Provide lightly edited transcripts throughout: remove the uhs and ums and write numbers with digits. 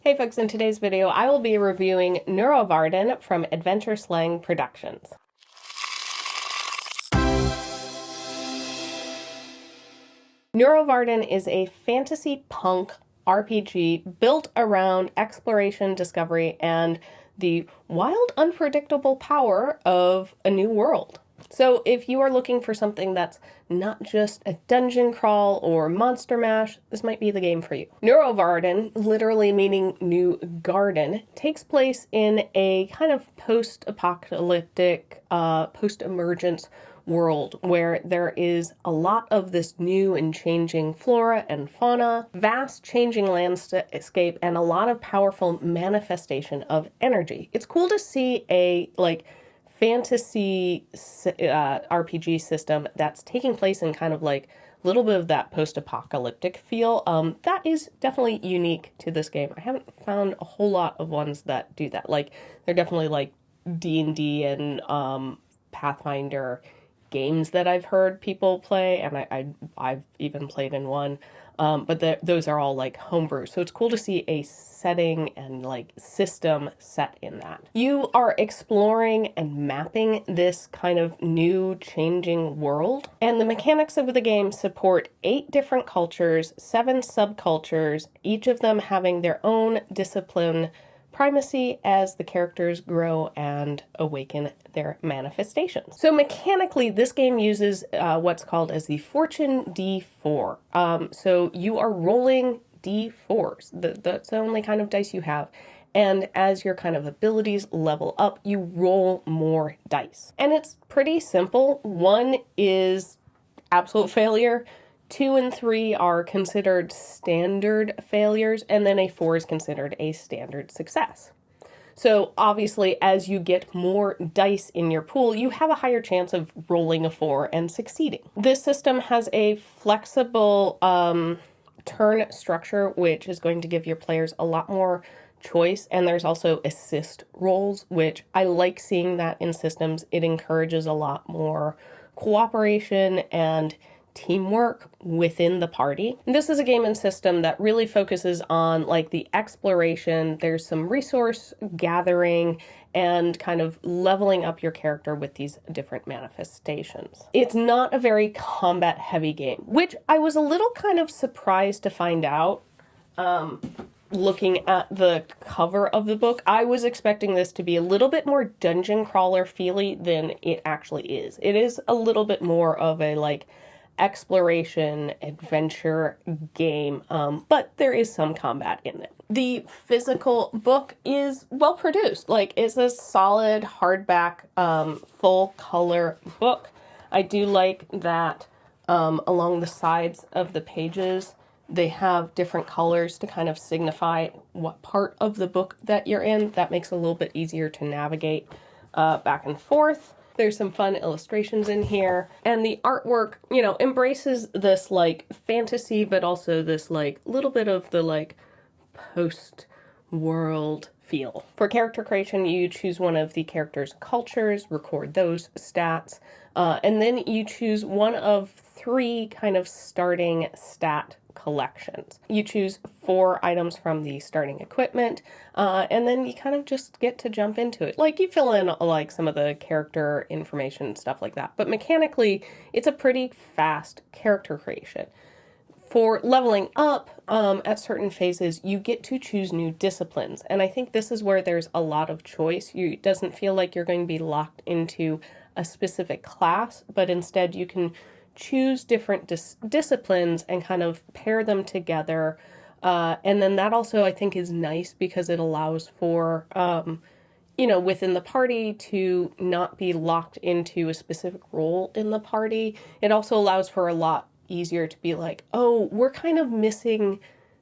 Hey folks, in today's video I will be reviewing Nuovarden from Adventure Slang Productions. Nuovarden is a fantasy punk RPG built around exploration, discovery, and the wild, unpredictable power of a new world. So if you are looking for something that's not just a dungeon crawl or monster mash, this might be the game for you. Nuovarden, literally meaning new garden, takes place in a kind of post-apocalyptic, post-emergence world where there is a lot of this new and changing flora and fauna, vast changing landscape, and a lot of powerful manifestation of energy. It's cool to see a fantasy RPG system that's taking place in kind of like a little bit of that post-apocalyptic feel. That is definitely unique to this game. I haven't found a whole lot of ones that do that. Like, they're definitely like D&D and Pathfinder games that I've heard people play, and I've even played in one. But those are all like homebrew. So it's cool to see a setting and like system set in that. You are exploring and mapping this kind of new changing world. And the mechanics of the game support 8 different cultures, 7 subcultures, each of them having their own discipline primacy as the characters grow and awaken their manifestations. So mechanically, this game uses what's called as the Fortune D4. So you are rolling D4s. That's the only kind of dice you have. And as your kind of abilities level up, you roll more dice. And it's pretty simple. 1 is absolute failure. 2 and 3 are considered standard failures, and then a 4 is considered a standard success. So obviously, as you get more dice in your pool, you have a higher chance of rolling a 4 and succeeding. This system has a flexible turn structure, which is going to give your players a lot more choice, and there's also assist rolls, which I like seeing that in systems. It encourages a lot more cooperation and teamwork within the party. This is a game and system that really focuses on like the exploration. There's some resource gathering and kind of leveling up your character with these different manifestations. It's not a very combat heavy game, which I was a little kind of surprised to find out. Looking at the cover of the book, I was expecting this to be a little bit more dungeon crawler feely than it actually is. It is a little bit more of a like exploration adventure game, but there is some combat in it. The physical book is well produced. Like, it's a solid hardback, full color book. I do like that along the sides of the pages they have different colors to kind of signify what part of the book that you're in. That makes it a little bit easier to navigate back and forth. There's some fun illustrations in here, and the artwork, you know, embraces this like fantasy, but also this like little bit of the like post-world feel. For character creation, you choose one of the character's cultures, record those stats, and then you choose one of 3 kind of starting stat collections. You choose 4 items from the starting equipment, and then you kind of just get to jump into it. Like, you fill in like some of the character information and stuff like that, but mechanically it's a pretty fast character creation. For leveling up, at certain phases, you get to choose new disciplines, and I think this is where there's a lot of choice. It doesn't feel like you're going to be locked into a specific class, but instead you can choose different disciplines and kind of pair them together. And then that also, I think, is nice because it allows for, you know, within the party to not be locked into a specific role in the party. It also allows for a lot easier to be like, oh, we're kind of missing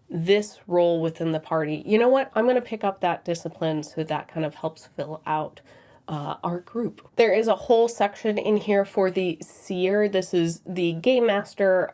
this role within the party. You know what? I'm going to pick up that discipline, so that kind of helps fill out our group. There is a whole section in here for the seer. This is the game master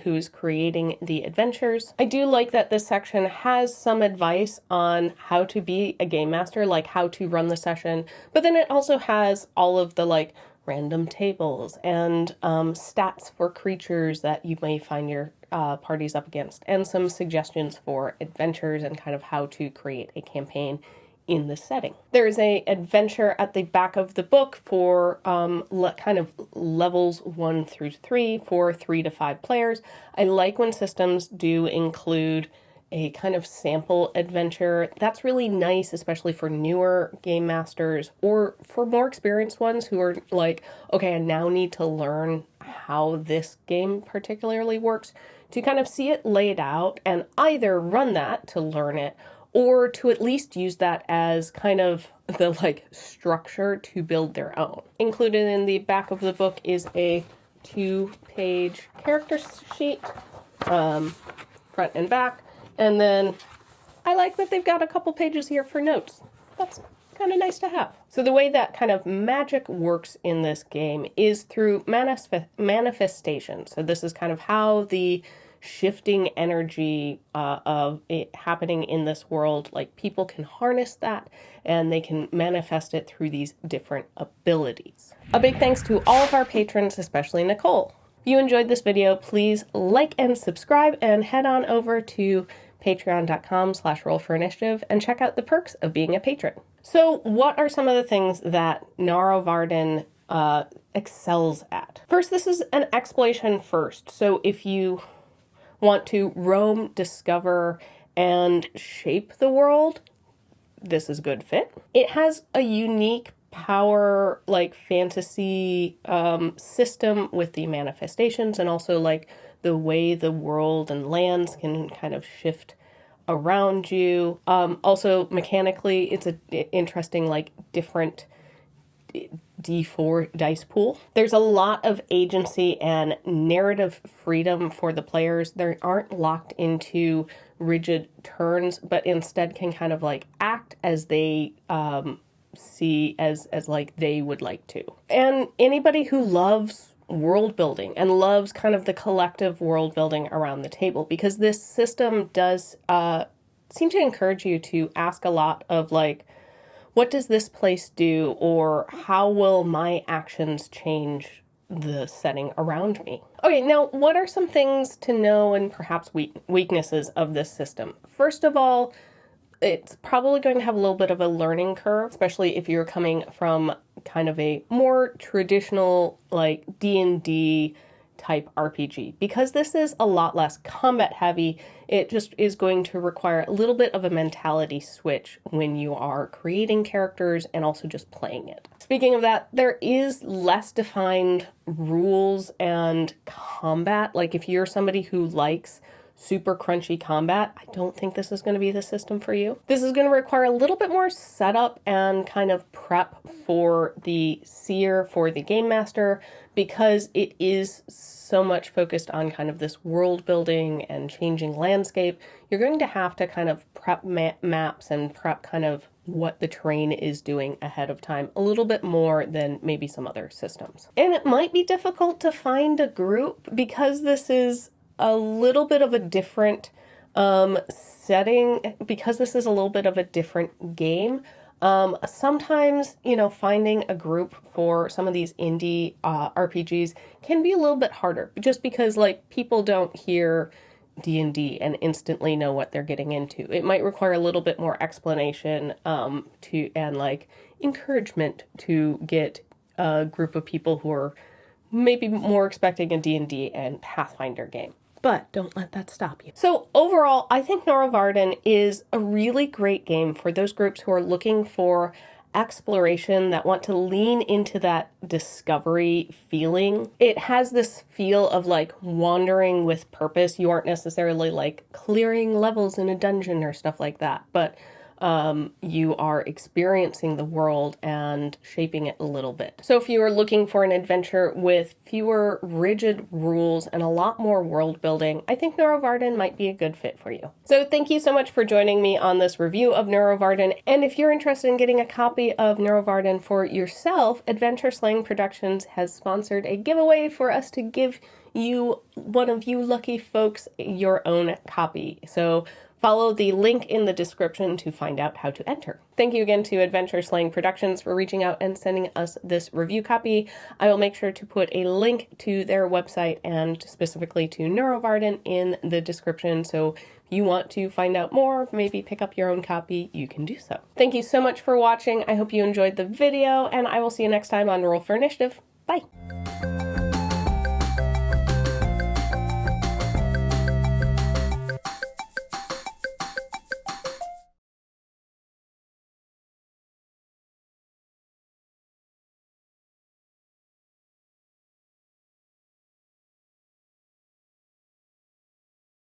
who's creating the adventures. I do like that this section has some advice on how to be a game master, like how to run the session, but then it also has all of the like random tables and stats for creatures that you may find your parties up against, and some suggestions for adventures and kind of how to create a campaign in the setting. There is a adventure at the back of the book for kind of levels 1 through 3 for 3 to 5 players. I like when systems do include a kind of sample adventure. That's really nice, especially for newer game masters or for more experienced ones who are like, okay, I now need to learn how this game particularly works, to kind of see it laid out and either run that to learn it or to at least use that as kind of the like structure to build their own. Included in the back of the book is a 2-page character sheet, front and back. And then I like that they've got a couple pages here for notes. That's kind of nice to have. So the way that kind of magic works in this game is through manifestation. So this is kind of how the shifting energy of it happening in this world, like people can harness that and they can manifest it through these different abilities. A big thanks to all of our patrons, especially Nicole. If you enjoyed this video, please like and subscribe and head on over to patreon.com/rollforinitiative and check out the perks of being a patron. So what are some of the things that Nuovarden excels at? First, this is an exploration first. So if you want to roam, discover, and shape the world, this is a good fit. It has a unique power, like fantasy system with the manifestations, and also like the way the world and lands can kind of shift around you. Also mechanically, it's an interesting, like different D4 dice pool. There's a lot of agency and narrative freedom for the players. They aren't locked into rigid turns, but instead can kind of like act as they see as like they would like to. And anybody who loves world building and loves kind of the collective world building around the table, because this system does seem to encourage you to ask a lot of like, what does this place do, or how will my actions change the setting around me? Okay, now what are some things to know and perhaps weaknesses of this system? First of all, it's probably going to have a little bit of a learning curve, especially if you're coming from kind of a more traditional like D&D type RPG. Because this is a lot less combat heavy, it just is going to require a little bit of a mentality switch when you are creating characters and also just playing it. Speaking of that, there is less defined rules and combat. Like if you're somebody who likes super crunchy combat, I don't think this is going to be the system for you. This is going to require a little bit more setup and kind of prep for the seer, for the game master, because it is so much focused on kind of this world building and changing landscape. You're going to have to kind of prep maps and prep kind of what the terrain is doing ahead of time a little bit more than maybe some other systems. And it might be difficult to find a group because this is a little bit of a different setting, because this is a little bit of a different game. Sometimes, you know, finding a group for some of these indie RPGs can be a little bit harder, just because like people don't hear D&D and instantly know what they're getting into. It might require a little bit more explanation and like encouragement to get a group of people who are maybe more expecting a D&D and Pathfinder game. But don't let that stop you. So overall, I think Nuovarden is a really great game for those groups who are looking for exploration, that want to lean into that discovery feeling. It has this feel of like wandering with purpose. You aren't necessarily like clearing levels in a dungeon or stuff like that, but you are experiencing the world and shaping it a little bit. So if you are looking for an adventure with fewer rigid rules and a lot more world building, I think Nuovarden might be a good fit for you. So thank you so much for joining me on this review of Nuovarden. And if you're interested in getting a copy of Nuovarden for yourself, Adventure Slang Productions has sponsored a giveaway for us to give you, one of you lucky folks, your own copy. So Follow the link in the description to find out how to enter. Thank you again to Adventure Slang Productions for reaching out and sending us this review copy. I will make sure to put a link to their website and specifically to Nuovarden in the description, so if you want to find out more, maybe pick up your own copy, you can do so. Thank you so much for watching. I hope you enjoyed the video, and I will see you next time on Roll for Initiative. Bye!